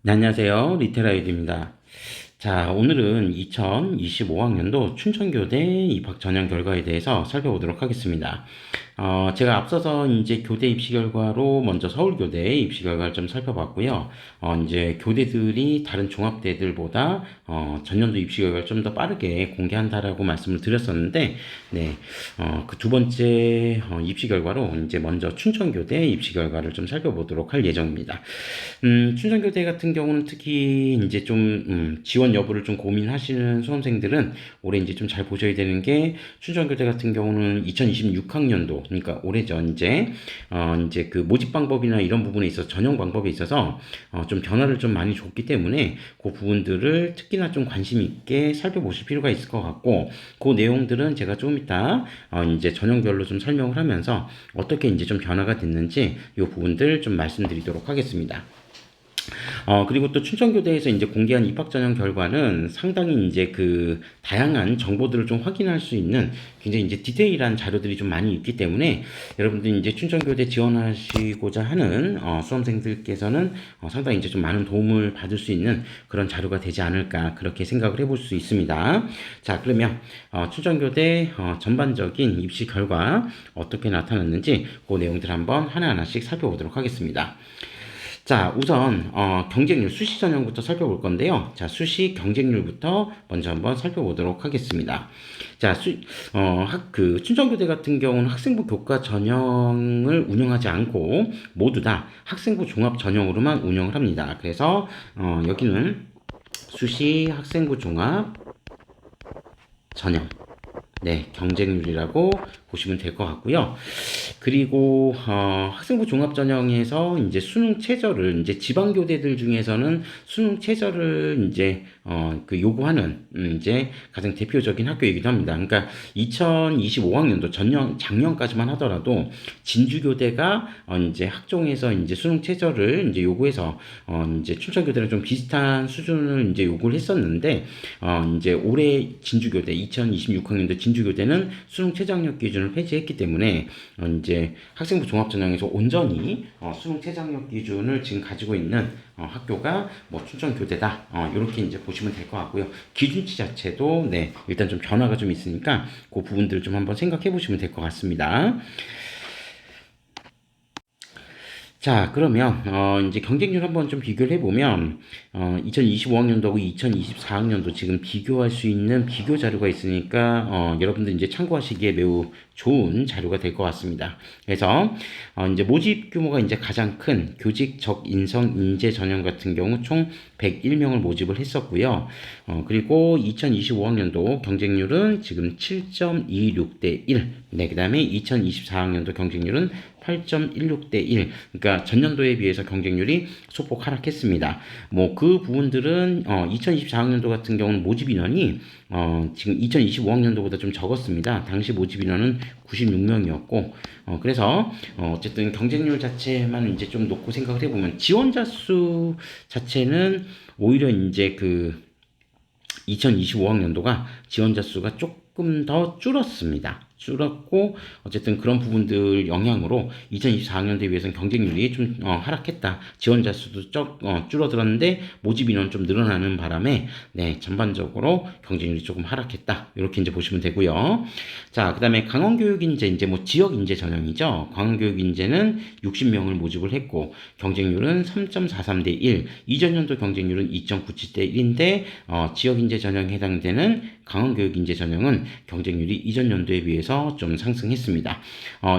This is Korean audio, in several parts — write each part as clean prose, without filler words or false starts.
네, 안녕하세요. 리테라이드입니다. 자, 오늘은 2025학년도 춘천교대 입학 전형 결과에 대해서 살펴보도록 하겠습니다. 제가 앞서서 이제 교대 입시 결과로 먼저 서울교대 입시 결과를 좀 살펴봤고요. 이제 교대들이 다른 종합대들보다 전년도 입시 결과를 좀 더 빠르게 공개한다라고 말씀을 드렸었는데, 네, 그 두 번째 입시 결과로 이제 먼저 춘천교대 입시 결과를 좀 살펴보도록 할 예정입니다. 춘천교대 같은 경우는 특히 이제 좀 지원 여부를 좀 고민하시는 수험생들은 올해 이제 좀 잘 보셔야 되는 게 춘천교대 같은 경우는 2026학년도 그러니까 올해죠 이제 그 모집 방법이나 이런 부분에 있어서 전형 방법에 있어서 좀 변화를 좀 많이 줬기 때문에 그 부분들을 특히나 좀 관심 있게 살펴보실 필요가 있을 것 같고 그 내용들은 제가 조금 이따 이제 전형별로 좀 설명을 하면서 어떻게 이제 좀 변화가 됐는지 이 부분들 좀 말씀드리도록 하겠습니다. 그리고 또 춘천교대에서 이제 공개한 입학 전형 결과는 상당히 이제 그 다양한 정보들을 좀 확인할 수 있는 굉장히 이제 디테일한 자료들이 좀 많이 있기 때문에 여러분들이 이제 춘천교대 지원하시고자 하는 수험생들께서는 상당히 이제 좀 많은 도움을 받을 수 있는 그런 자료가 되지 않을까 그렇게 생각을 해볼 수 있습니다. 자, 그러면 춘천교대 전반적인 입시 결과 어떻게 나타났는지 그 내용들 한번 하나하나씩 살펴보도록 하겠습니다. 자, 우선 경쟁률 수시 전형부터 살펴볼 건데요. 자, 수시 경쟁률부터 먼저 한번 살펴보도록 하겠습니다. 자, 그 춘천교대 같은 경우는 학생부 교과 전형을 운영하지 않고 모두 다 학생부 종합 전형으로만 운영을 합니다. 그래서 여기는 수시 학생부 종합 전형 네, 경쟁률이라고 보시면 될 것 같고요. 그리고 학생부 종합전형에서 이제 수능 최저를 이제 지방교대들 중에서는 수능 최저를 이제 그 요구하는 이제 가장 대표적인 학교이기도 합니다. 그러니까 2025학년도 전년 작년까지만 하더라도 진주교대가 이제 학종에서 이제 수능 최저를 이제 요구해서 이제 춘천교대랑 좀 비슷한 수준을 이제 요구를 했었는데 이제 올해 진주교대 2026학년도 진주교대는 수능 최저학력 기준을 폐지했기 때문에 이제 학생부 종합전형에서 온전히 수능 최저학력 기준을 지금 가지고 있는 학교가 뭐 춘천교대다 이렇게 이제 보시면 될 것 같고요. 기준치 자체도 네 일단 좀 변화가 좀 있으니까 그 부분들을 좀 한번 생각해 보시면 될 것 같습니다. 자, 그러면 이제 경쟁률 한번 좀 비교를 해보면 2025학년도하고 2024학년도 지금 비교할 수 있는 비교 자료가 있으니까 여러분들 이제 참고하시기에 매우 좋은 자료가 될 것 같습니다. 그래서 이제 모집 규모가 이제 가장 큰 교직 적인성 인재 전형 같은 경우 총 101명을 모집을 했었고요. 그리고 2025학년도 경쟁률은 지금 7.26대 1. 네, 그 다음에 2024학년도 경쟁률은 8.16대 1. 그러니까 전년도에 비해서 경쟁률이 소폭 하락했습니다. 뭐 그 부분들은 2024학년도 같은 경우는 모집 인원이 지금 2025학년도보다 좀 적었습니다. 당시 모집 인원은 96명이었고 그래서 어쨌든 경쟁률 자체만 이제 좀 놓고 생각을 해보면 지원자 수 자체는 오히려 이제 그 2025학년도가 지원자 수가 조금 더 줄었습니다. 줄었고 어쨌든 그런 부분들 영향으로 2024학년도에 비해서는 경쟁률이 좀 하락했다. 지원자 수도 줄어들었는데 모집 인원 좀 늘어나는 바람에 네, 전반적으로 경쟁률이 조금 하락했다. 이렇게 이제 보시면 되고요. 자, 그다음에 강원교육인재 이제 뭐 지역인재 전형이죠. 강원교육인재는 60명을 모집을 했고 경쟁률은 3.43대 1. 이전 연도 경쟁률은 2.97대 1인데 지역인재 전형에 해당되는 강원교육인재 전형은 경쟁률이 이전 연도에 비해서 좀 상승했습니다.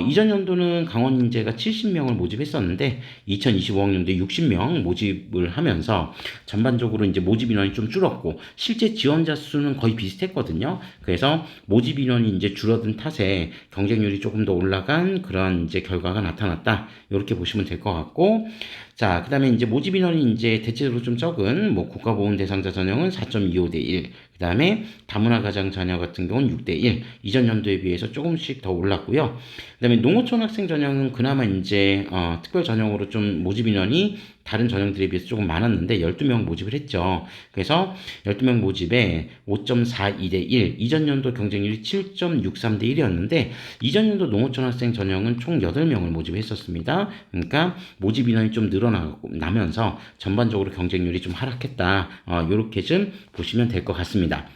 이전 연도는 강원인재가 70명을 모집했었는데 2025학년도에 60명 모집을 하면서 전반적으로 이제 모집 인원이 좀 줄었고 실제 지원자 수는 거의 비슷했거든요. 그래서 모집 인원이 이제 줄어든 탓에 경쟁률이 조금 더 올라간 그런 이제 결과가 나타났다. 이렇게 보시면 될 것 같고 자, 그 다음에 이제 모집 인원이 이제 대체적으로 좀 적은 뭐 국가보훈 대상자 전형은 4.25대 1, 그 다음에 다문화 가정 자녀 같은 경우는 6대 1, 이전 연도에 비해서 조금씩 더 올랐고요. 그 다음에 농어촌 학생 전형은 그나마 이제 특별 전형으로 좀 모집 인원이 다른 전형들에 비해서 조금 많았는데 12명 모집을 했죠. 그래서 12명 모집에 5.42대 1, 이전 연도 경쟁률이 7.63대 1이었는데 이전 연도 농어촌 학생 전형은 총 8명을 모집했었습니다. 그러니까 모집 인원이 좀 늘어나면서 전반적으로 경쟁률이 좀 하락했다. 요렇게 좀 보시면 될 것 같습니다.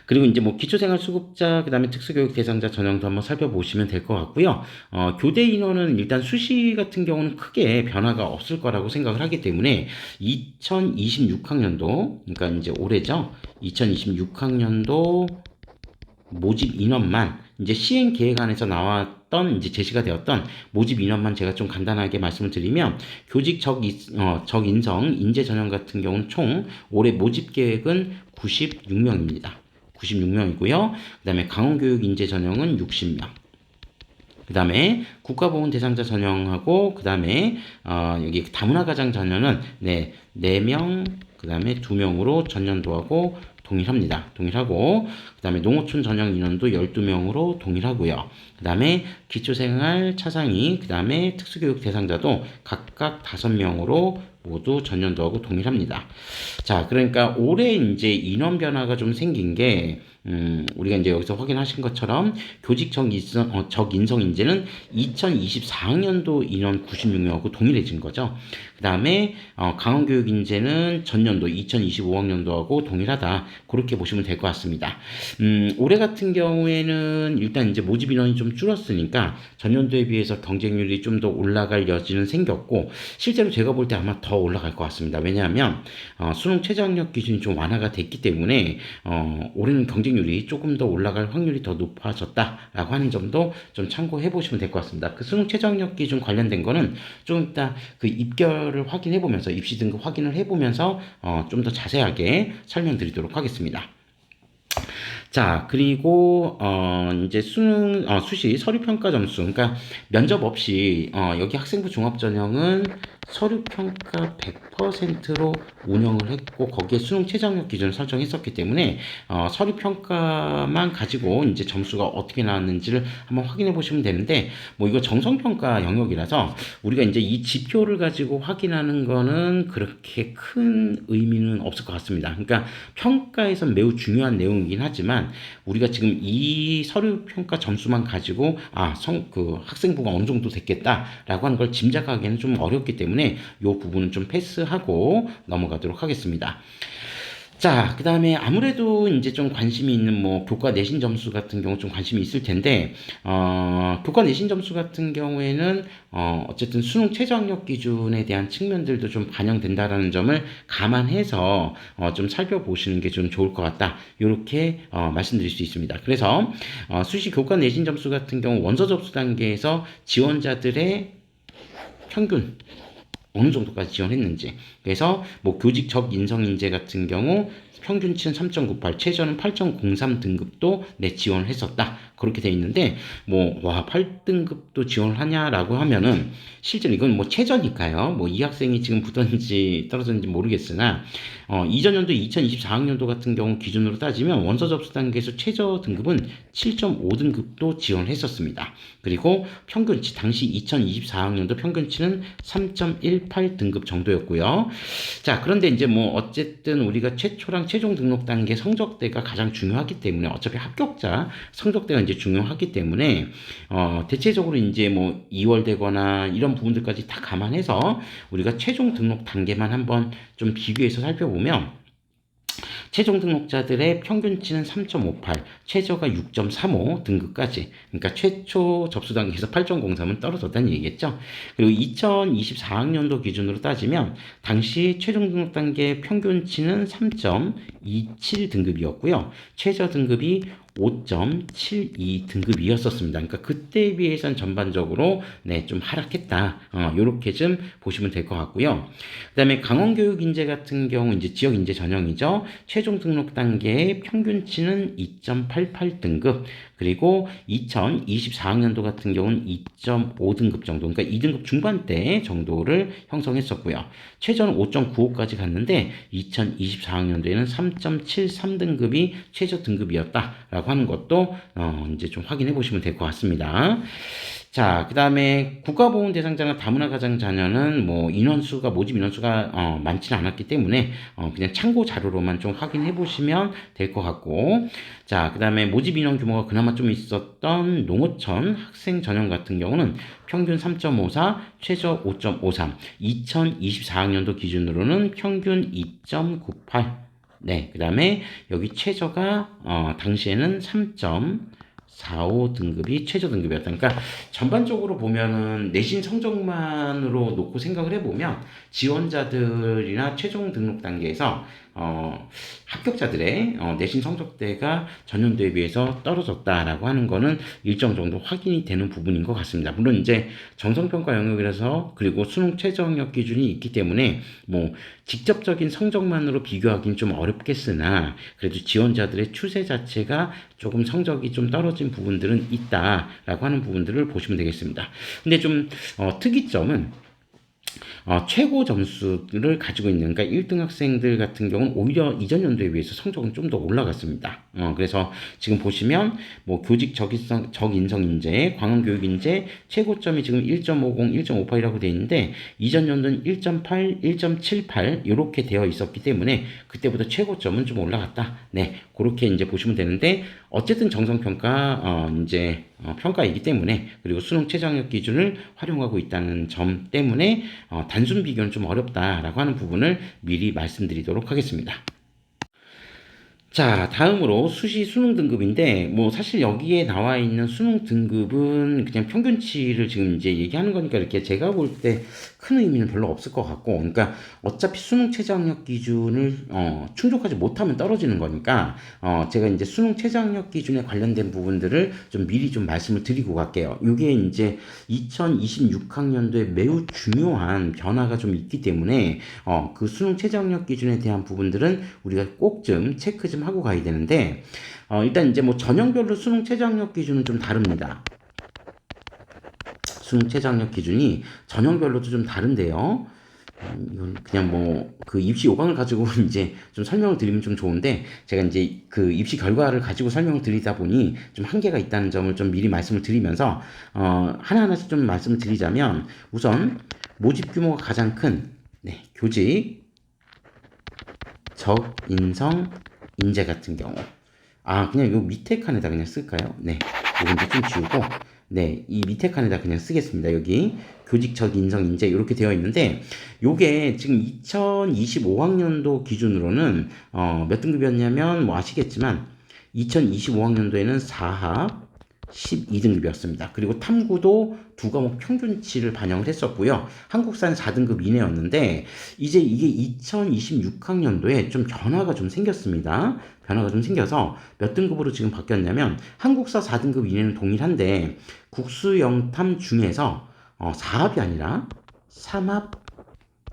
그리고 이제 뭐 기초생활수급자, 그다음에 특수교육 대상자 전형도 한번 살펴보시면 될 것 같고요. 교대 인원은 일단 수시 같은 경우는 크게 변화가 없을 거라고 생각을 하기 때문에 2026학년도, 그러니까 이제 올해죠. 2026학년도 모집 인원만 이제 시행 계획안에서 나왔던 이제 제시가 되었던 모집 인원만 제가 좀 간단하게 말씀을 드리면 교직 적인성 인재 전형 같은 경우는 총 올해 모집 계획은 96명입니다. 96명이고요. 그 다음에 강원교육 인재 전형은 60명. 그 다음에 국가보훈 대상자 전형하고, 그 다음에, 여기 다문화 가장 전형은, 4명, 그 다음에 2명으로 전년도하고 동일합니다. 동일하고, 그 다음에 농어촌 전형 인원도 12명으로 동일하고요. 그 다음에 기초생활 차상위, 그 다음에 특수교육 대상자도 각각 5명으로 모두 전년도하고 동일합니다. 자, 그러니까 올해 이제 인원 변화가 좀 생긴 게, 우리가 이제 여기서 확인하신 것처럼 교직 적인성 인재는 2024학년도 인원 96명하고 동일해진 거죠. 그 다음에 강원교육 인재는 전년도 2025학년도하고 동일하다. 그렇게 보시면 될 것 같습니다. 올해 같은 경우에는 일단 이제 모집 인원이 좀 줄었으니까 전년도에 비해서 경쟁률이 좀 더 올라갈 여지는 생겼고, 실제로 제가 볼 때 아마 더 올라갈 것 같습니다. 왜냐하면 수능 최저학력 기준이 좀 완화가 됐기 때문에 올해는 경쟁률이 조금 더 올라갈 확률이 더 높아졌다라고 하는 점도 좀 참고해 보시면 될 것 같습니다. 그 수능 최저학력 기준 관련된 거는 좀 이따 그 입결을 확인해 보면서, 입시 등급 확인을 해 보면서 좀 더 자세하게 설명드리도록 하겠습니다. 자, 그리고 이제 수시 서류 평가 점수, 그러니까 면접 없이 여기 학생부 종합 전형은 서류 평가 100%로 운영을 했고, 거기에 수능 최저학력 기준을 설정했었기 때문에 서류 평가만 가지고 이제 점수가 어떻게 나왔는지를 한번 확인해 보시면 되는데, 뭐 이거 정성 평가 영역이라서 우리가 이제 이 지표를 가지고 확인하는 거는 그렇게 큰 의미는 없을 것 같습니다. 그러니까 평가에선 매우 중요한 내용이긴 하지만 우리가 지금 이 서류 평가 점수만 가지고 그 학생부가 어느 정도 됐겠다라고 하는 걸 짐작하기에는 좀 어렵기 때문에 이 부분은 좀 패스하고 넘어가도록 하겠습니다. 자, 그 다음에 아무래도 이제 좀 관심이 있는 뭐 교과 내신 점수 같은 경우 좀 관심이 있을 텐데, 교과 내신 점수 같은 경우에는 어쨌든 수능 최저학력 기준에 대한 측면들도 좀 반영된다라는 점을 감안해서 좀 살펴보시는 게 좀 좋을 것 같다. 이렇게 말씀드릴 수 있습니다. 그래서 수시 교과 내신 점수 같은 경우 원서 접수 단계에서 지원자들의 평균 어느 정도까지 지원했는지. 그래서 뭐 교직 적인성 인재 같은 경우 평균치는 3.98, 최저는 8.03 등급도 지원을 했었다. 그렇게 돼 있는데, 8등급도 지원을 하냐라고 하면은, 실제로 이건 뭐 최저니까요. 뭐 이 학생이 지금 붙었는지 떨어졌는지 모르겠으나, 이전 연도 2024학년도 같은 경우 기준으로 따지면 원서 접수 단계에서 최저 등급은 7.5등급도 지원을 했었습니다. 그리고 평균치, 당시 2024학년도 평균치는 3.18등급 정도였고요. 자, 그런데 이제 뭐 어쨌든 우리가 최초랑 최종 등록 단계 성적대가 가장 중요하기 때문에, 어차피 합격자 성적대가 이제 중요하기 때문에 대체적으로 이제 뭐 2월 되거나 이런 부분들까지 다 감안해서 우리가 최종 등록 단계만 한번 좀 비교해서 살펴보면, 최종 등록자들의 평균치는 3.58, 최저가 6.35 등급까지. 그러니까 최초 접수 단계에서 8.03은 떨어졌다는 얘기겠죠. 그리고 2024학년도 기준으로 따지면 당시 최종 등록 단계 평균치는 3.27 등급이었고요. 최저 등급이 5.72 등급이었었습니다. 그러니까 그때에 비해서는 전반적으로 좀 하락했다. 요렇게 좀 보시면 될 것 같고요. 그 다음에 강원교육 인재 같은 경우 이제 지역 인재 전형이죠. 최종 등록 단계의 평균치는 2.88 등급, 그리고 2024학년도 같은 경우는 2.5등급 정도, 그러니까 2등급 중반대 정도를 형성했었고요. 최저는 5.95까지 갔는데 2024학년도에는 3.73등급이 최저 등급이었다라고 하는 것도 이제 좀 확인해 보시면 될 것 같습니다. 자, 그다음에 국가보훈 대상자나 다문화 가정 자녀는 뭐 인원수가 모집 인원수가 많지는 않았기 때문에 그냥 참고 자료로만 좀 확인해 보시면 될 것 같고, 자, 그다음에 모집 인원 규모가 그나마 좀 있었던 농어촌 학생 전형 같은 경우는 평균 3.54, 최저 5.53, 2024학년도 기준으로는 평균 2.98. 네, 그다음에 여기 최저가 당시에는 3.45 등급이 최저 등급이었다. 그러니까 전반적으로 보면은 내신 성적만으로 놓고 생각을 해보면 지원자들이나 최종 등록 단계에서 합격자들의 내신 성적대가 전년도에 비해서 떨어졌다라고 하는 거는 일정 정도 확인이 되는 부분인 것 같습니다. 물론 이제 정성평가 영역이라서 그리고 수능 최저학력 기준이 있기 때문에 뭐 직접적인 성적만으로 비교하기는 좀 어렵겠으나 그래도 지원자들의 추세 자체가 조금 성적이 좀 떨어진 부분들은 있다라고 하는 부분들을 보시면 되겠습니다. 근데 좀 특이점은 최고 점수를 가지고 있는, 그러니까 1등 학생들 같은 경우는 오히려 이전 연도에 비해서 성적은 좀 더 올라갔습니다. 그래서 지금 보시면 뭐 교직 적인성 인재, 광원교육 인재 최고점이 지금 1.50, 1.58이라고 되어 있는데 이전 연도는 1.8, 1.78 이렇게 되어 있었기 때문에 그때보다 최고점은 좀 올라갔다. 네, 그렇게 이제 보시면 되는데 어쨌든 정성평가 이제 평가이기 때문에 그리고 수능 최저학력 기준을 활용하고 있다는 점 때문에 단순 비교는 좀 어렵다라고 하는 부분을 미리 말씀드리도록 하겠습니다. 자, 다음으로 수시 수능 등급인데, 뭐, 사실 여기에 나와 있는 수능 등급은 그냥 평균치를 지금 이제 얘기하는 거니까 이렇게 제가 볼 때 큰 의미는 별로 없을 것 같고, 그러니까 어차피 수능 최저학력 기준을, 충족하지 못하면 떨어지는 거니까, 제가 이제 수능 최저학력 기준에 관련된 부분들을 좀 미리 좀 말씀을 드리고 갈게요. 이게 이제 2026학년도에 매우 중요한 변화가 좀 있기 때문에, 그 수능 최저학력 기준에 대한 부분들은 우리가 꼭 좀 체크 좀 하고 가야 되는데 일단 이제 뭐 전형별로 수능 최저학력 기준은 좀 다릅니다. 수능 최저학력 기준이 전형별로도 좀 다른데요. 이건 그냥 뭐 그 입시 요강을 가지고 이제 좀 설명을 드리면 좀 좋은데 제가 이제 그 입시 결과를 가지고 설명을 드리다 보니 좀 한계가 있다는 점을 좀 미리 말씀을 드리면서 하나하나씩 좀 말씀을 드리자면 우선 모집 규모가 가장 큰 교직 적인성 인재 같은 경우 그냥 요 밑에 칸에다 그냥 쓸까요? 네, 요건 이제 좀 지우고 이 밑에 칸에다 그냥 쓰겠습니다. 여기 교직적 인성 인재 이렇게 되어 있는데 요게 지금 2025학년도 기준으로는 몇 등급이었냐면 뭐 아시겠지만 2025학년도에는 4합 12등급이었습니다. 그리고 탐구도 두 과목 평균치를 반영을 했었고요. 한국사는 4등급 이내였는데 이제 이게 2026학년도에 좀 변화가 좀 생겼습니다. 변화가 좀 생겨서 몇 등급으로 지금 바뀌었냐면 한국사 4등급 이내는 동일한데 국수 영탐 중에서 4합이 아니라 3합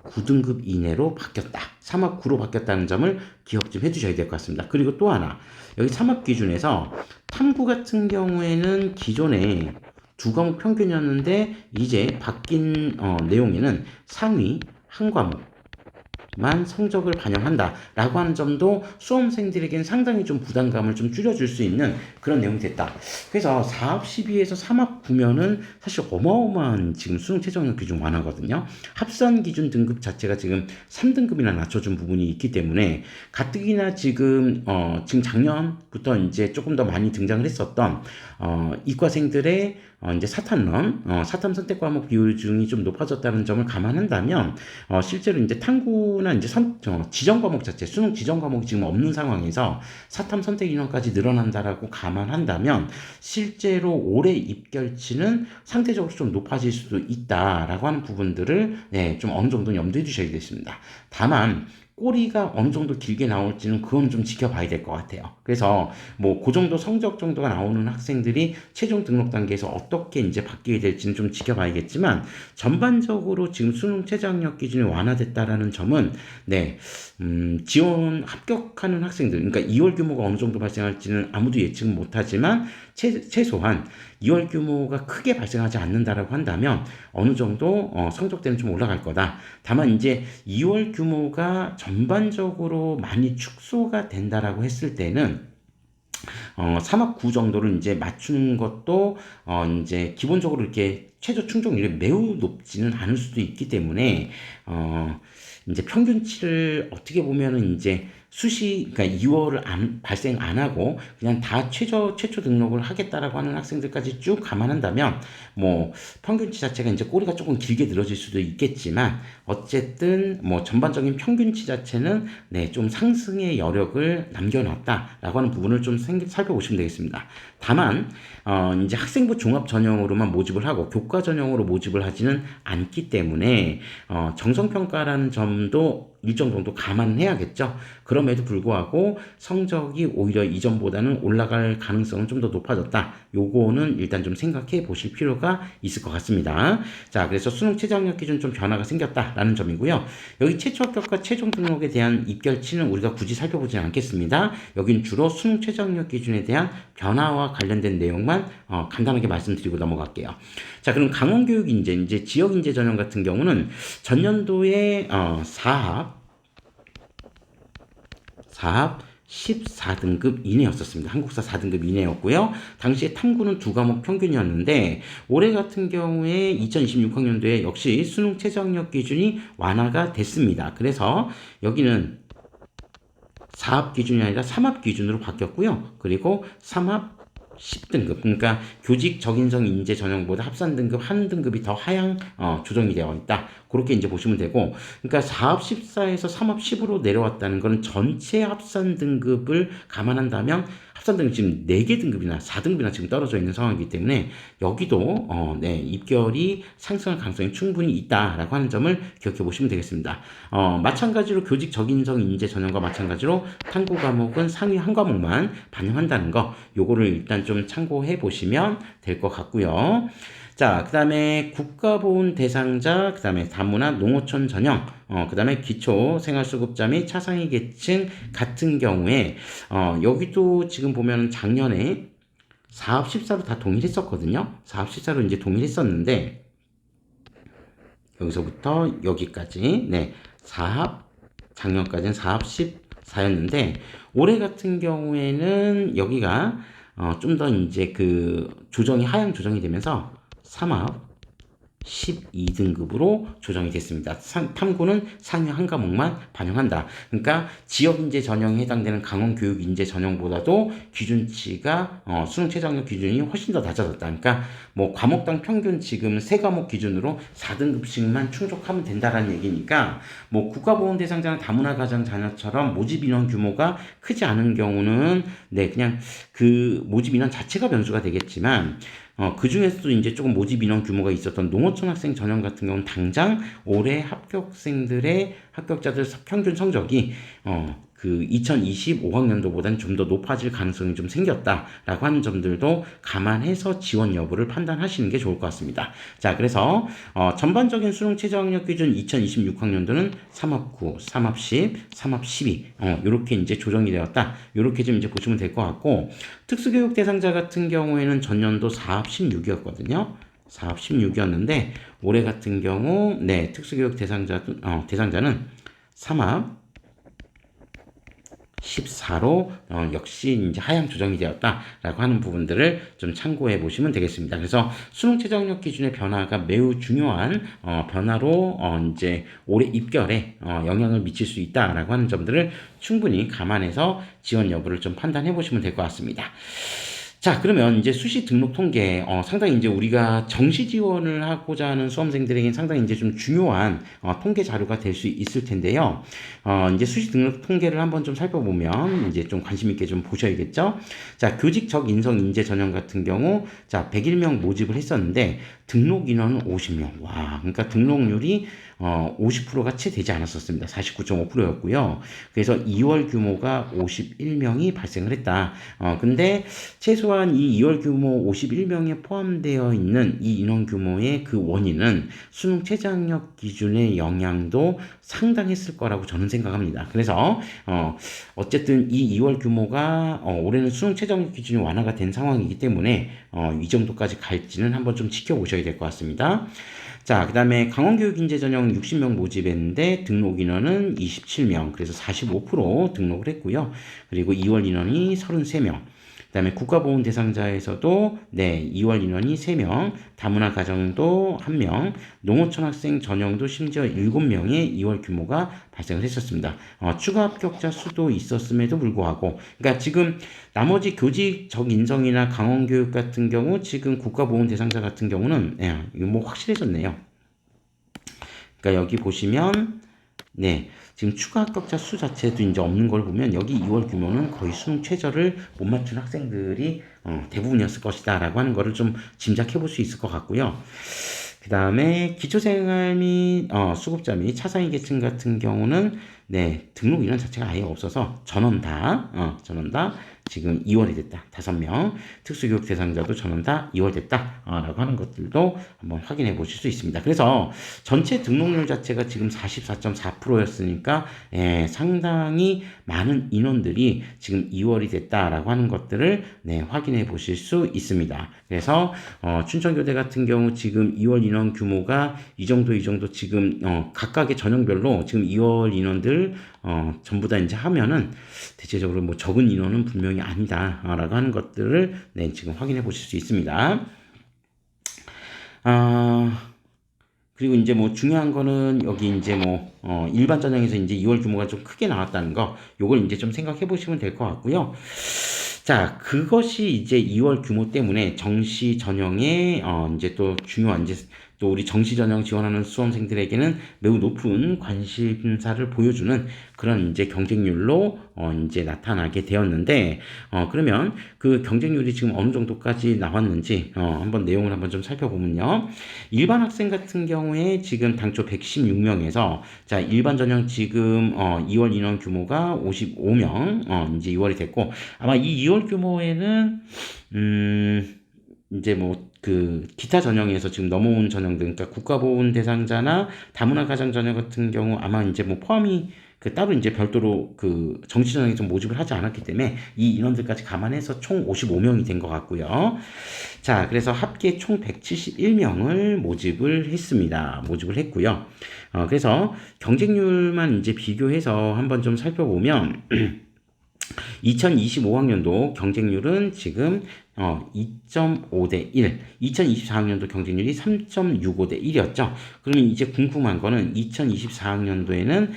9등급 이내로 바뀌었다. 3합 9로 바뀌었다는 점을 기억 좀 해주셔야 될 것 같습니다. 그리고 또 하나 여기 3합 기준에서 탐구 같은 경우에는 기존에 두 과목 평균이었는데 이제 바뀐 내용에는 상위 한 과목 만 성적을 반영한다라고 하는 점도 수험생들에겐 상당히 좀 부담감을 좀 줄여줄 수 있는 그런 내용이 됐다. 그래서 4합 12에서 3합 9면은 사실 어마어마한 지금 수능 최저학력 기준 완화거든요. 합산 기준 등급 자체가 지금 3등급이나 낮춰준 부분이 있기 때문에 가뜩이나 지금 지금 작년부터 이제 조금 더 많이 등장을 했었던 이과생들의 이제 사탐론, 사탐 선택 과목 비중이 좀 높아졌다는 점을 감안한다면, 실제로 이제 탐구나 이제 지정 과목 자체, 수능 지정 과목이 지금 없는 상황에서 사탐 선택 인원까지 늘어난다라고 감안한다면, 실제로 올해 입결치는 상대적으로 좀 높아질 수도 있다라고 하는 부분들을, 좀 어느 정도 염두에 두셔야 되겠습니다. 다만, 꼬리가 어느 정도 길게 나올지는 그건 좀 지켜봐야 될 것 같아요. 그래서 뭐 그 정도 성적 정도가 나오는 학생들이 최종 등록 단계에서 어떻게 이제 바뀌게 될지는 좀 지켜봐야겠지만 전반적으로 지금 수능 최저학력 기준이 완화됐다라는 점은 지원 합격하는 학생들, 그러니까 2월 규모가 어느 정도 발생할지는 아무도 예측은 못하지만 최소한 2월 규모가 크게 발생하지 않는다라고 한다면 어느 정도 성적대는 좀 올라갈 거다. 다만 이제 2월 규모가 전반적으로 많이 축소가 된다라고 했을 때는 3합 9 정도를 이제 맞추는 것도 이제 기본적으로 이렇게 최저 충족률이 매우 높지는 않을 수도 있기 때문에 이제 평균치를 어떻게 보면은 이제 그러니까 2월을 발생 안 하고 그냥 다 최초 등록을 하겠다라고 하는 학생들까지 쭉 감안한다면 뭐 평균치 자체가 이제 꼬리가 조금 길게 늘어질 수도 있겠지만 어쨌든 뭐 전반적인 평균치 자체는 네, 좀 상승의 여력을 남겨놨다라고 하는 부분을 좀 살펴보시면 되겠습니다. 다만 이제 학생부 종합 전형으로만 모집을 하고 교과 전형으로 모집을 하지는 않기 때문에 정성평가라는 점도 일정 정도 감안해야겠죠. 그럼에도 불구하고 성적이 오히려 이전보다는 올라갈 가능성은 좀 더 높아졌다. 요거는 일단 좀 생각해 보실 필요가 있을 것 같습니다. 자, 그래서 수능 최저학력 기준 좀 변화가 생겼다라는 점이고요. 여기 최초 합격과 최종 등록에 대한 입결치는 우리가 굳이 살펴보지 않겠습니다. 여긴 주로 수능 최저학력 기준에 대한 변화와 관련된 내용만 간단하게 말씀드리고 넘어갈게요. 자, 그럼 강원교육인재, 이제 지역인재 전형 같은 경우는 전년도에 4합 14등급 이내였었습니다. 한국사 4등급 이내였고요. 당시에 탐구는 2과목 평균이었는데 올해 같은 경우에 2026학년도에 역시 수능 최저학력 기준이 완화가 됐습니다. 그래서 여기는 4합 기준이 아니라 3합 기준으로 바뀌었고요. 그리고 3합 10등급, 그러니까 교직 적인성 인재 전형보다 합산 등급 한 등급이 더 하향 조정이 되어 있다. 그렇게 이제 보시면 되고, 그러니까 4합 14에서 3합 10으로 내려왔다는 것은 전체 합산 등급을 감안한다면 합산 등급 지금 4개 등급이나 4등급이나 지금 떨어져 있는 상황이기 때문에 여기도 네, 입결이 상승할 가능성이 충분히 있다라고 하는 점을 기억해 보시면 되겠습니다. 마찬가지로 교직 적인성 인재 전형과 마찬가지로 탐구 과목은 상위 한 과목만 반영한다는 거, 요거를 일단 좀 참고해 보시면 될 것 같고요. 자, 그 다음에 국가보훈 대상자, 그 다음에 다문화 농어촌 전형, 그 다음에 기초생활수급자 및 차상위 계층 같은 경우에, 여기도 지금 보면 작년에 4합 14로 다 동일했었거든요. 4합 14로 이제 동일했었는데, 여기서부터 여기까지, 네, 4합, 작년까지는 4합 14였는데, 올해 같은 경우에는 여기가, 좀 더 이제 그 하향 조정이 되면서 3합 12등급으로 조정이 됐습니다. 탐구는 상위 한 과목만 반영한다. 그러니까 지역인재 전형에 해당되는 강원교육인재 전형보다도 기준치가 수능 최저학력 기준이 훨씬 더 낮아졌다. 그러니까 뭐 과목당 평균 지금 세 과목 기준으로 4등급씩만 충족하면 된다라는 얘기니까 뭐 국가보훈 대상자나 다문화 가정 자녀처럼 모집 인원 규모가 크지 않은 경우는 네, 그냥 그 모집 인원 자체가 변수가 되겠지만 그 중에서도 이제 조금 모집 인원 규모가 있었던 농어촌 학생 전형 같은 경우는 당장 올해 합격자들 평균 성적이 그 2025학년도보다는 좀 더 높아질 가능성이 좀 생겼다라고 하는 점들도 감안해서 지원 여부를 판단하시는 게 좋을 것 같습니다. 자, 그래서 전반적인 수능 최저학력 기준 2026학년도는 3합 9, 3합 10, 3합 12 이렇게 이제 조정이 되었다. 이렇게 좀 이제 보시면 될 것 같고 특수교육 대상자 같은 경우에는 전년도 4합 16이었거든요. 4합 16이었는데 올해 같은 경우 네, 특수교육 대상자는 3합 14로 역시 이제 하향 조정이 되었다라고 하는 부분들을 좀 참고해 보시면 되겠습니다. 그래서 수능 최저학력 기준의 변화가 매우 중요한 변화로 이제 올해 입결에 영향을 미칠 수 있다라고 하는 점들을 충분히 감안해서 지원 여부를 좀 판단해 보시면 될 것 같습니다. 자, 그러면 이제 수시 등록 통계, 상당히 이제 우리가 정시 지원을 하고자 하는 수험생들에게는 상당히 이제 좀 중요한 통계 자료가 될 수 있을 텐데요. 이제 수시 등록 통계를 한번 좀 살펴보면 이제 좀 관심 있게 좀 보셔야겠죠. 자, 교직적 인성 인재 전형 같은 경우, 자, 101명 모집을 했었는데 등록 인원은 50명. 와, 그러니까 등록률이 50%가 채 되지 않았었습니다. 49.5%였고요. 그래서 2월 규모가 51명이 발생을 했다. 근데 최소한 이 2월 규모 51명에 포함되어 있는 이 인원 규모의 그 원인은 수능 최저학력 기준의 영향도 상당했을 거라고 저는 생각합니다. 그래서 어쨌든 이 2월 규모가 올해는 수능 최저학력 기준이 완화가 된 상황이기 때문에 이 정도까지 갈지는 한번 좀 지켜보셔야 될 것 같습니다. 자, 그 다음에 강원교육인재 전형 60명 모집했는데 등록 인원은 27명, 그래서 45% 등록을 했고요. 그리고 2월 인원이 33명. 그다음에 국가보훈 대상자에서도 네, 2월 인원이 3명, 다문화 가정도 1명, 농어촌 학생 전형도 심지어 7명의 2월 규모가 발생을 했었습니다. 추가 합격자 수도 있었음에도 불구하고, 그러니까 지금 나머지 교직적 인성이나 강원교육 같은 경우 지금 국가보훈 대상자 같은 경우는 이거 뭐 확실해졌네요. 그러니까 여기 보시면 네, 지금 추가 합격자 수 자체도 이제 없는 걸 보면 여기 2월 규모는 거의 수능 최저를 못 맞춘 학생들이 대부분이었을 것이다라고 하는 거를 좀 짐작해 볼 수 있을 것 같고요. 그 다음에 기초생활 및 수급자 및 차상위 계층 같은 경우는 네, 등록 인원 자체가 아예 없어서 전원 다 지금 2월이 됐다. 5명. 특수교육 대상자도 전원 다 2월 됐다. 라고 하는 것들도 한번 확인해 보실 수 있습니다. 그래서 전체 등록률 자체가 지금 44.4%였으니까 상당히 많은 인원들이 지금 2월이 됐다라고 하는 것들을 네, 확인해 보실 수 있습니다. 그래서 춘천교대 같은 경우 지금 2월 인원 규모가 이 정도 지금 각각의 전형별로 지금 2월 인원들 전부 다 이제 하면은 대체적으로 뭐 적은 인원은 분명히 아니다라고 하는 것들을 네, 지금 확인해 보실 수 있습니다. 그리고 이제 뭐 중요한 거는 여기 이제 뭐 일반 전형에서 이제 2월 규모가 좀 크게 나왔다는 거, 요걸 이제 좀 생각해 보시면 될 것 같고요. 자, 그것이 이제 2월 규모 때문에 정시 전형에 이제 또 중요한 이제 또 우리 정시 전형 지원하는 수험생들에게는 매우 높은 관심사를 보여주는 그런 이제 경쟁률로 이제 나타나게 되었는데 그러면 그 경쟁률이 지금 어느 정도까지 나왔는지 한번 내용을 한번 좀 살펴보면요. 일반 학생 같은 경우에 지금 당초 116명에서 자, 일반 전형 지금 2월 인원 규모가 55명 이제 2월이 됐고 아마 이 2월 규모에는 이제 뭐 그 기타 전형에서 지금 넘어온 전형들, 그러니까 국가보훈 대상자나 다문화 가정 전형 같은 경우 아마 이제 뭐 포함이 그 따로 이제 별도로 그 정시 전형에 좀 모집을 하지 않았기 때문에 이 인원들까지 감안해서 총 55명이 된 것 같고요. 자, 그래서 합계 총 171명을 모집을 했습니다. 모집을 했고요. 그래서 경쟁률만 이제 비교해서 한번 좀 살펴보면 2025학년도 경쟁률은 지금 2.5대 1, 2024학년도 경쟁률이 3.65대 1이었죠. 그러면 이제 궁금한 거는 2024학년도에는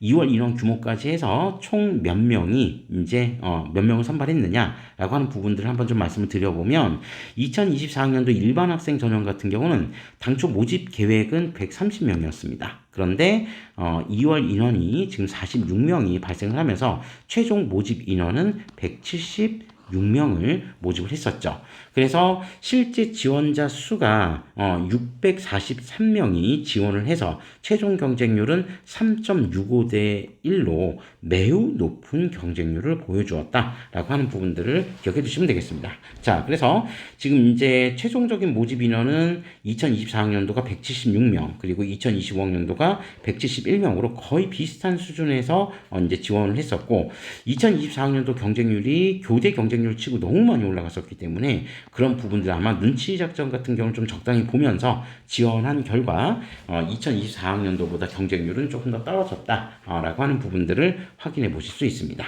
2월 인원 규모까지 해서 총 몇 명이 이제 몇 명을 선발했느냐라고 하는 부분들을 한번 좀 말씀을 드려보면 2024학년도 일반 학생 전형 같은 경우는 당초 모집 계획은 130명이었습니다. 그런데 2월 인원이 지금 46명이 발생을 하면서 최종 모집 인원은 176명을 모집을 했었죠. 그래서 실제 지원자 수가 643명이 지원을 해서 최종 경쟁률은 3.65대 1로 매우 높은 경쟁률을 보여주었다라고 하는 부분들을 기억해 주시면 되겠습니다. 자, 그래서 지금 이제 최종적인 모집 인원은 2024학년도가 176명, 그리고 2025학년도가 171명으로 거의 비슷한 수준에서 이제 지원을 했었고, 2024학년도 경쟁률이 교대 경쟁률 치고 너무 많이 올라갔었기 때문에 그런 부분들 아마 눈치 작전 같은 경우는 좀 적당히 보면서 지원한 결과 2024학년도보다 경쟁률은 조금 더 떨어졌다라고 하는 부분들을 확인해 보실 수 있습니다.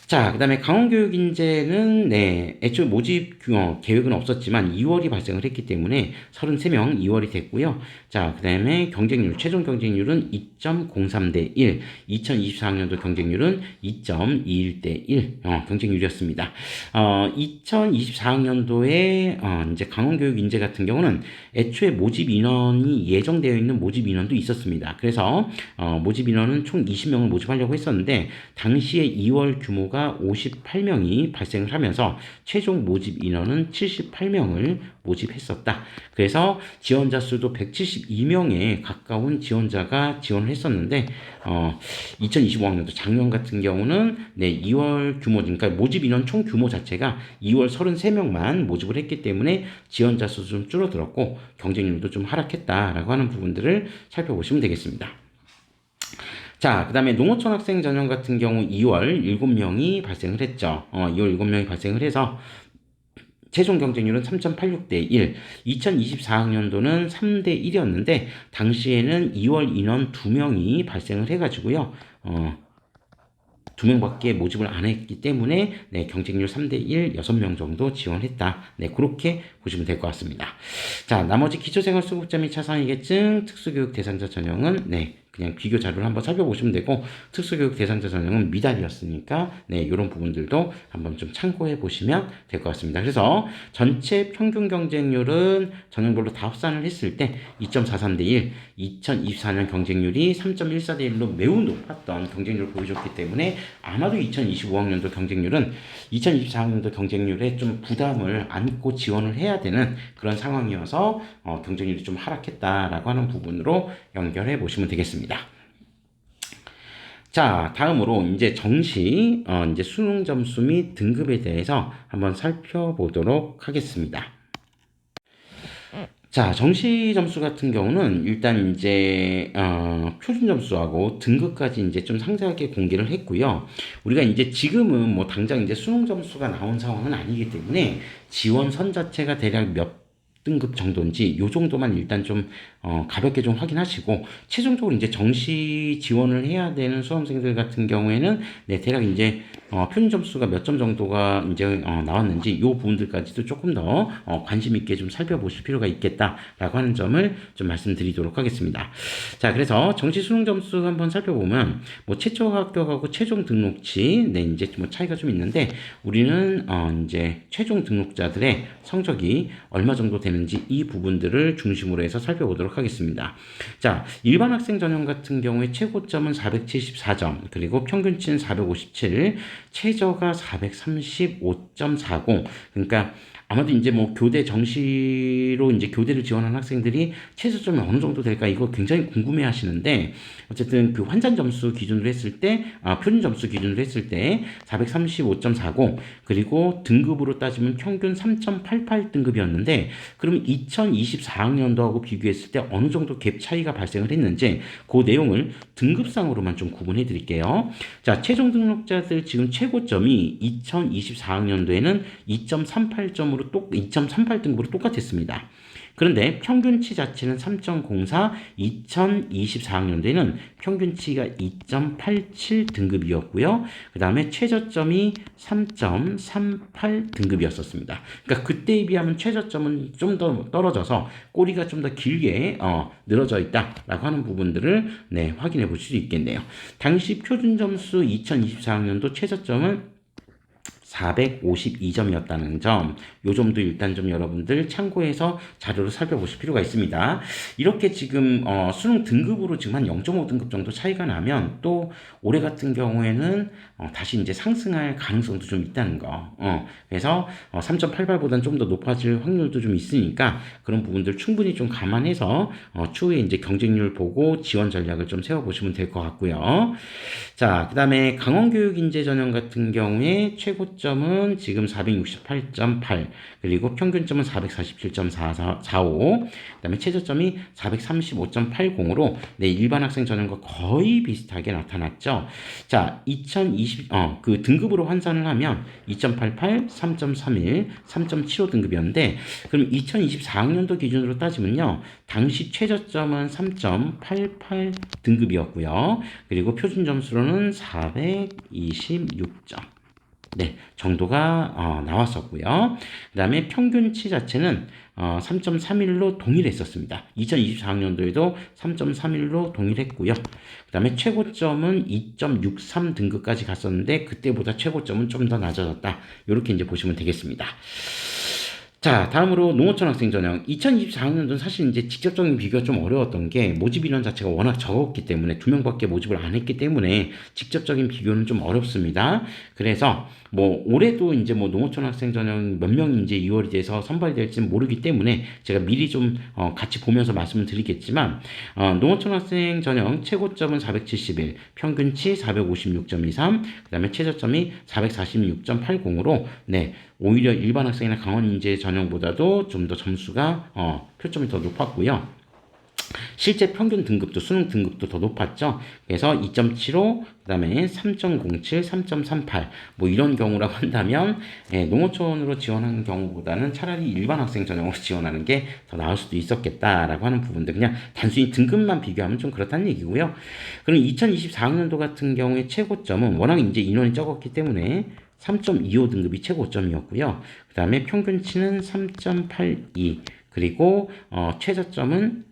자, 그 다음에 강원교육인재는 네, 애초에 모집 계획은 없었지만 2월이 발생을 했기 때문에 33명 2월이 됐고요. 자, 그 다음에 경쟁률, 최종 경쟁률은 2.03대 1, 2024학년도 경쟁률은 2.21대 1 경쟁률이었습니다. 2024학년도에 이제 강원교육인재 같은 경우는 애초에 모집 인원이 예정되어 있는 모집 인원도 있었습니다. 그래서 모집 인원은 총 20명을 모집하려고 했었는데 당시에 2월 규모가 58명이 발생을 하면서 최종 모집 인원은 78명을 모집했었다. 그래서 지원자 수도 172명에 가까운 지원자가 지원을 했었는데 2025학년도 작년 같은 경우는 네, 2월 규모, 그러니까 모집 인원 총 규모 자체가 2월 33명만 모집을 했기 때문에 지원자 수 좀 줄어들었고 경쟁률도 좀 하락했다라고 하는 부분들을 살펴보시면 되겠습니다. 자, 그 다음에 농어촌 학생 전형 같은 경우 2월 7명이 발생을 했죠. 2월 7명이 발생을 해서 최종 경쟁률은 3.86대 1, 2024학년도는 3대 1이었는데 당시에는 2월 인원 2명이 발생을 해가지고요. 2명밖에 모집을 안 했기 때문에 네, 경쟁률 3대1 6명 정도 지원했다. 네, 그렇게 보시면 될 것 같습니다. 자, 나머지 기초생활수급자 및 차상위계증 특수교육 대상자 전형은 네, 그냥 비교 자료를 한번 살펴보시면 되고 특수교육 대상자 전형은 미달이었으니까 네, 이런 부분들도 한번 좀 참고해 보시면 될 것 같습니다. 그래서 전체 평균 경쟁률은 전형별로 다 합산을 했을 때 2.43대 1, 2024년 경쟁률이 3.14대 1로 매우 높았던 경쟁률을 보여줬기 때문에 아마도 2025학년도 경쟁률은 2024학년도 경쟁률에 좀 부담을 안고 지원을 해야 되는 그런 상황이어서 경쟁률이 좀 하락했다라고 하는 부분으로 연결해 보시면 되겠습니다. 자, 다음으로 이제 정시 이제 수능 점수 및 등급에 대해서 한번 살펴보도록 하겠습니다. 자, 정시 점수 같은 경우는 일단 이제 표준 점수하고 등급까지 이제 좀 상세하게 공개를 했고요. 우리가 이제 지금은 뭐 당장 이제 수능 점수가 나온 상황은 아니기 때문에 지원선 자체가 대략 몇 등급 정도인지 요 정도만 일단 좀 가볍게 좀 확인하시고 최종적으로 이제 정시 지원을 해야 되는 수험생들 같은 경우에는 네, 대략 이제 표준 점수가 몇 점 정도가 이제 나왔는지 요 부분들까지도 조금 더 관심 있게 좀 살펴보실 필요가 있겠다라고 하는 점을 좀 말씀드리도록 하겠습니다. 자, 그래서 정시 수능 점수 한번 살펴보면 뭐 최초 합격하고 최종 등록치 네, 이제 뭐 차이가 좀 있는데 우리는 이제 최종 등록자들의 성적이 얼마 정도 되는지 이 부분들을 중심으로 해서 살펴보도록 하겠습니다. 자, 일반 학생 전형 같은 경우에 최고점은 474점, 그리고 평균치는 457, 최저가 435.40. 그러니까 아마도 이제 뭐 교대 정시로 이제 교대를 지원한 학생들이 최저점이 어느 정도 될까 이거 굉장히 궁금해 하시는데 어쨌든 그 환산 점수 기준으로 했을 때 표준 점수 기준으로 했을 때 435.40 그리고 등급으로 따지면 평균 3.88 등급이었는데 그럼 2024학년도하고 비교했을 때 어느 정도 갭 차이가 발생을 했는지 그 내용을 등급상으로만 좀 구분해 드릴게요. 자, 최종 등록자들 지금 최고점이 2024학년도에는 2.38점으로 2.38 등급으로 똑같았습니다. 그런데 평균치 자체는 3.04, 2024학년도에는 평균치가 2.87 등급이었고요. 그 다음에 최저점이 3.38 등급이었었습니다. 그러니까 그때에 비하면 최저점은 좀 더 떨어져서 꼬리가 좀 더 길게 늘어져 있다라고 하는 부분들을 네, 확인해 볼 수 있겠네요. 당시 표준 점수 2024학년도 최저점은 452점이었다는 점, 요 점도 일단 좀 여러분들 참고해서 자료를 살펴보실 필요가 있습니다. 이렇게 지금 수능 등급으로 지금 한 0.5 등급 정도 차이가 나면 또 올해 같은 경우에는 다시 이제 상승할 가능성도 좀 있다는 거. 그래서 3.88보다는 좀 더 높아질 확률도 좀 있으니까 그런 부분들 충분히 좀 감안해서 추후에 이제 경쟁률 보고 지원 전략을 좀 세워보시면 될 것 같고요. 자, 그 다음에 강원교육인재 전형 같은 경우에 최고점은 지금 468.8, 그리고 평균점은 447.45, 그 다음에 최저점이 435.80으로 네, 일반 학생 전형과 거의 비슷하게 나타났죠. 자, 그 등급으로 환산을 하면 2.88, 3.31, 3.75 등급이었는데, 그럼 2024학년도 기준으로 따지면요, 당시 최저점은 3.88 등급이었고요. 그리고 표준 점수로는 426점. 네, 정도가 나왔었고요. 그 다음에 평균치 자체는 3.31로 동일했었습니다. 2024학년도에도 3.31로 동일했고요. 그 다음에 최고점은 2.63 등급까지 갔었는데 그때보다 최고점은 좀 더 낮아졌다. 이렇게 이제 보시면 되겠습니다. 자, 다음으로 농어촌 학생 전형. 2024학년도는 사실 이제 직접적인 비교가 좀 어려웠던 게 모집 인원 자체가 워낙 적었기 때문에 2명밖에 모집을 안 했기 때문에 직접적인 비교는 좀 어렵습니다. 그래서 뭐 올해도 이제 뭐 농어촌 학생 전형 몇 명이 이제 2월이 돼서 선발이 될지는 모르기 때문에 제가 미리 좀 같이 보면서 말씀을 드리겠지만 농어촌 학생 전형 최고점은 471, 평균치 456.23, 그다음에 최저점이 446.80으로 네, 오히려 일반 학생이나 강원 인재 전형보다도 좀 더 점수가 표점이 더 높았고요. 실제 평균 등급도 수능 등급도 더 높았죠. 그래서 2.75, 그다음에 3.07, 3.38 뭐 이런 경우라고 한다면 농어촌으로 지원하는 경우보다는 차라리 일반 학생 전형으로 지원하는 게 더 나을 수도 있었겠다라고 하는 부분들 그냥 단순히 등급만 비교하면 좀 그렇다는 얘기고요. 그럼 2024학년도 같은 경우에 최고점은 워낙 이제 인원이 적었기 때문에 3.25 등급이 최고점이었고요. 그 다음에 평균치는 3.82 그리고 최저점은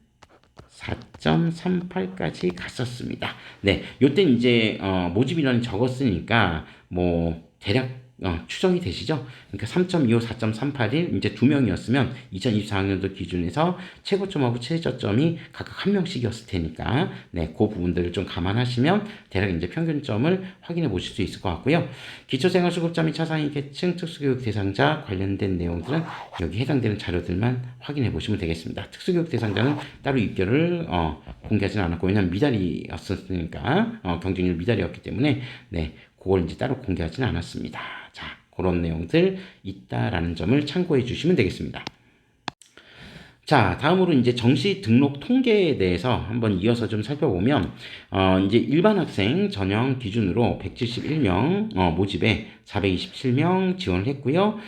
4.38까지 갔었습니다. 네, 요때 이제 모집 인원이 적었으니까 뭐 대략 추정이 되시죠? 그러니까 3.25, 4.381 이제 두 명이었으면 2024학년도 기준에서 최고점하고 최저점이 각각 한 명씩이었을 테니까 네, 그 부분들을 좀 감안하시면 대략 이제 평균점을 확인해 보실 수 있을 것 같고요. 기초생활수급자 및 차상위 계층 특수교육 대상자 관련된 내용들은 여기 해당되는 자료들만 확인해 보시면 되겠습니다. 특수교육 대상자는 따로 입결을 공개하지는 않았고 왜냐하면 미달이었으니까 경쟁률 미달이었기 때문에 네, 그걸 이제 따로 공개하지는 않았습니다. 자, 그런 내용들 있다라는 점을 참고해 주시면 되겠습니다. 자, 다음으로 이제 정시 등록 통계에 대해서 한번 이어서 좀 살펴보면, 이제 일반 학생 전형 기준으로 171명, 모집에 427명 지원을 했고요.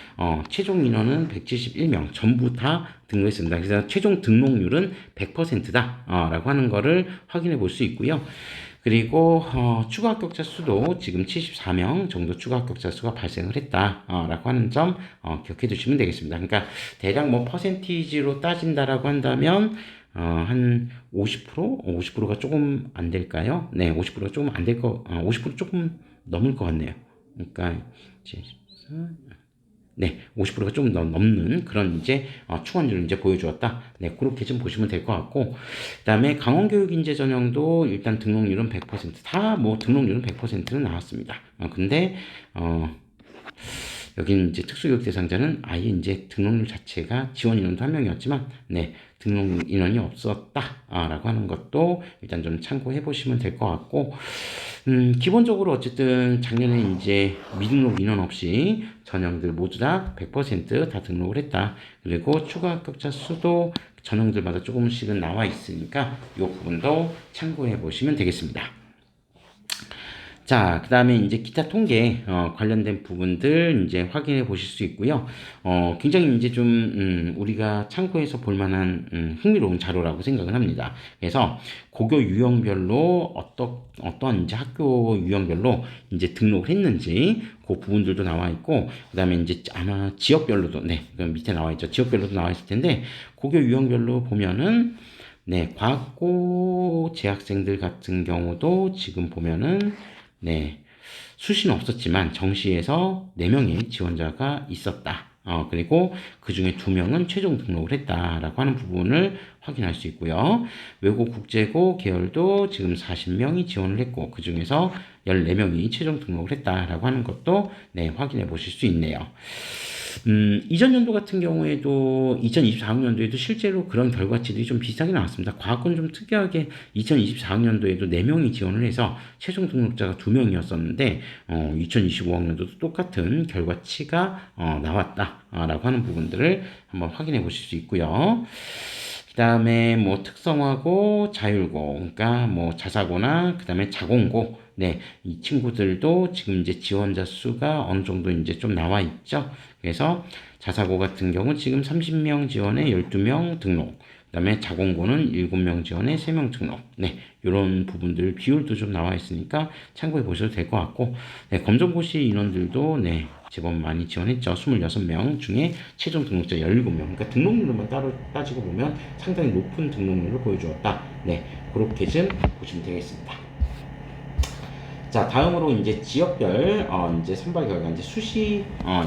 최종 인원은 171명, 전부 다 등록했습니다. 그래서 최종 등록률은 100%다, 라고 하는 거를 확인해 볼 수 있고요. 그리고 추가 합격자 수도 지금 74명 정도 추가 합격자 수가 발생을 했다라고 하는 점 기억해 두시면 되겠습니다. 그러니까 대략 뭐 퍼센티지로 따진다라고 한다면 한 50%? 50%가 조금 안 될까요? 네, 50%가 조금 안 될 거, 50% 조금 넘을 것 같네요. 그러니까 74, 네, 50%가 좀 넘는 그런 이제 충원율을 이제 보여주었다. 네, 그렇게 좀 보시면 될 것 같고, 그다음에 강원교육인재 전형도 일단 등록률은 100%다 뭐 등록률은 100%는 나왔습니다. 근데 여기는 이제 특수교육 대상자는 아예 이제 등록률 자체가 지원 인원도 한 명이었지만, 네, 등록 인원이 없었다라고 하는 것도 일단 좀 참고해 보시면 될 것 같고, 기본적으로 어쨌든 작년에 이제 미등록 인원 없이 전형들 모두 다 100%다 등록을 했다. 그리고 추가 합격자 수도 전형들마다 조금씩은 나와 있으니까 이 부분도 참고해 보시면 되겠습니다. 자, 그 다음에 이제 기타 통계, 관련된 부분들 이제 확인해 보실 수 있고요. 굉장히 이제 좀, 우리가 참고해서 볼 만한, 흥미로운 자료라고 생각을 합니다. 그래서 고교 유형별로 어떤 이제 학교 유형별로 이제 등록을 했는지, 그 부분들도 나와 있고, 그 다음에 이제 아마 지역별로도, 네, 그 밑에 나와 있죠. 지역별로도 나와 있을 텐데, 고교 유형별로 보면은, 네, 과학고 재학생들 같은 경우도 지금 보면은 네, 수시는 없었지만 정시에서 4명의 지원자가 있었다. 그리고 그 중에 2명은 최종 등록을 했다라고 하는 부분을 확인할 수 있고요. 외고 국제고 계열도 지금 40명이 지원을 했고 그 중에서 14명이 최종 등록을 했다라고 하는 것도 네, 확인해 보실 수 있네요. 이전 연도 같은 경우에도 2024학년도에도 실제로 그런 결과치들이 좀 비슷하게 나왔습니다. 과학은 좀 특이하게 2024학년도에도 4명이 지원을 해서 최종 등록자가 2명이었었는데 2025학년도도 똑같은 결과치가 나왔다라고 하는 부분들을 한번 확인해 보실 수 있고요. 그 다음에 뭐 특성화고 자율고 그러니까 뭐 자사고나 그 다음에 자공고 네, 이 친구들도 지금 이제 지원자 수가 어느 정도 이제 좀 나와 있죠. 그래서 자사고 같은 경우 지금 30명 지원에 12명 등록. 그다음에 자공고는 7명 지원에 3명 등록. 네, 이런 부분들 비율도 좀 나와 있으니까 참고해 보셔도 될 것 같고, 네, 검정고시 인원들도 네, 제법 많이 지원했죠. 26명 중에 최종 등록자 17명. 그러니까 등록률만 따로 따지고 보면 상당히 높은 등록률을 보여주었다. 네, 그렇게 좀 보시면 되겠습니다. 자, 다음으로 이제 지역별 이제 선발 결과 이제 수시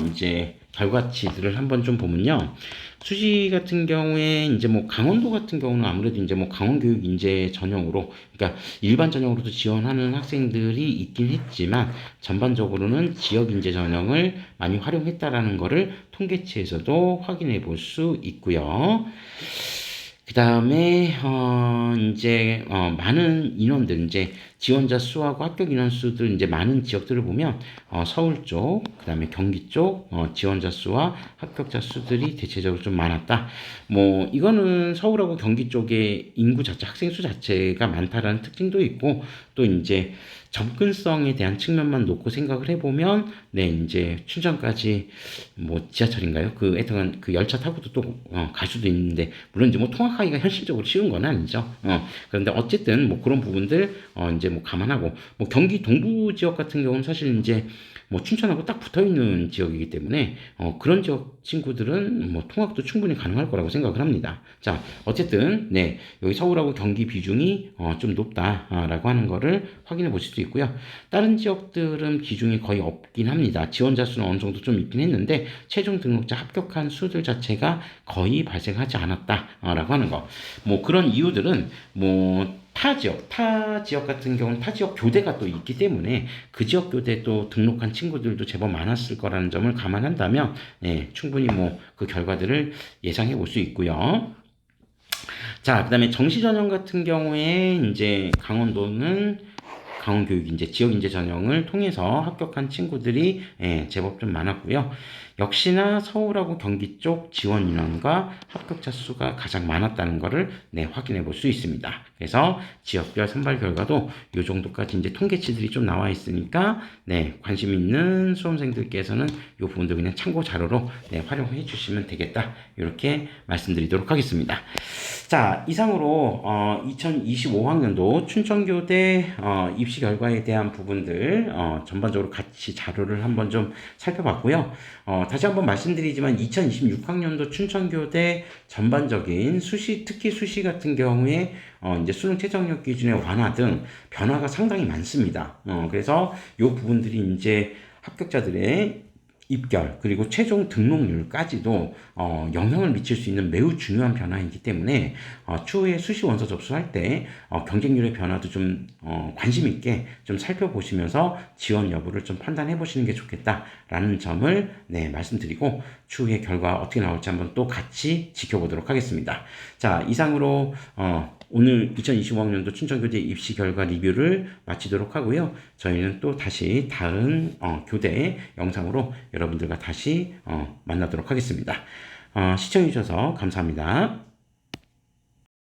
이제 결과치들을 한번 좀 보면요. 수시 같은 경우에 이제 뭐 강원도 같은 경우는 아무래도 이제 뭐 강원교육 인재 전형으로 그러니까 일반 전형으로도 지원하는 학생들이 있긴 했지만 전반적으로는 지역 인재 전형을 많이 활용했다라는 거를 통계치에서도 확인해 볼 수 있고요. 그 다음에 이제 많은 인원들 이제 지원자 수하고 합격 인원수들 이제 많은 지역들을 보면 서울 쪽, 그다음에 경기 쪽 지원자 수와 합격자 수들이 대체적으로 좀 많았다. 뭐 이거는 서울하고 경기 쪽에 인구 자체, 학생 수 자체가 많다라는 특징도 있고 또 이제 접근성에 대한 측면만 놓고 생각을 해보면, 네, 이제 춘천까지 뭐 지하철인가요? 그 애통한 그 열차 타고도 또 갈 수도 있는데, 물론 이제 뭐 통학하기가 현실적으로 쉬운 건 아니죠. 그런데 어쨌든 뭐 그런 부분들 이제 뭐 감안하고, 뭐 경기 동부 지역 같은 경우는 사실 이제 뭐 춘천하고 딱 붙어 있는 지역이기 때문에 그런 지역 친구들은 뭐 통학도 충분히 가능할 거라고 생각을 합니다. 자, 어쨌든 네, 여기 서울하고 경기 비중이 좀 높다라고 하는 거를 확인해 보실 수 있고요. 다른 지역들은 비중이 거의 없긴 합니다. 지원자 수는 어느 정도 좀 있긴 했는데 최종 등록자 합격한 수들 자체가 거의 발생하지 않았다라고 하는 거. 뭐 그런 이유들은 뭐 타 지역 같은 경우는 타 지역 교대가 또 있기 때문에 그 지역 교대 또 등록한 친구들도 제법 많았을 거라는 점을 감안한다면, 네, 충분히 뭐 그 결과들을 예상해 볼 수 있고요. 자, 그다음에 정시 전형 같은 경우에 이제 강원도는 강원교육 이제 지역 인재 전형을 통해서 합격한 친구들이 제법 좀 많았고요. 역시나 서울하고 경기 쪽 지원 인원과 합격자 수가 가장 많았다는 것을 네, 확인해 볼 수 있습니다. 그래서 지역별 선발 결과도 이 정도까지 이제 통계치들이 좀 나와 있으니까 네, 관심 있는 수험생들께서는 이 부분도 그냥 참고 자료로 네, 활용해 주시면 되겠다. 이렇게 말씀드리도록 하겠습니다. 자, 이상으로 2025학년도 춘천교대 입시 결과에 대한 부분들 전반적으로 같이 자료를 한번 좀 살펴봤고요. 다시 한번 말씀드리지만 2026학년도 춘천교대 전반적인 수시, 특히 수시 같은 경우에 이제 수능 최저학력 기준의 완화 등 변화가 상당히 많습니다. 그래서 이 부분들이 이제 합격자들의 입결 그리고 최종 등록률까지도 영향을 미칠 수 있는 매우 중요한 변화이기 때문에 추후에 수시 원서 접수할 때 경쟁률의 변화도 좀 관심 있게 좀 살펴보시면서 지원 여부를 좀 판단해 보시는 게 좋겠다라는 점을 네, 말씀드리고 추후에 결과 어떻게 나올지 한번 또 같이 지켜보도록 하겠습니다. 자, 이상으로 오늘 2025학년도 춘천교대 입시 결과 리뷰를 마치도록 하고요. 저희는 또 다시 다른 교대 영상으로 여러분들과 다시 만나도록 하겠습니다. 시청해주셔서 감사합니다.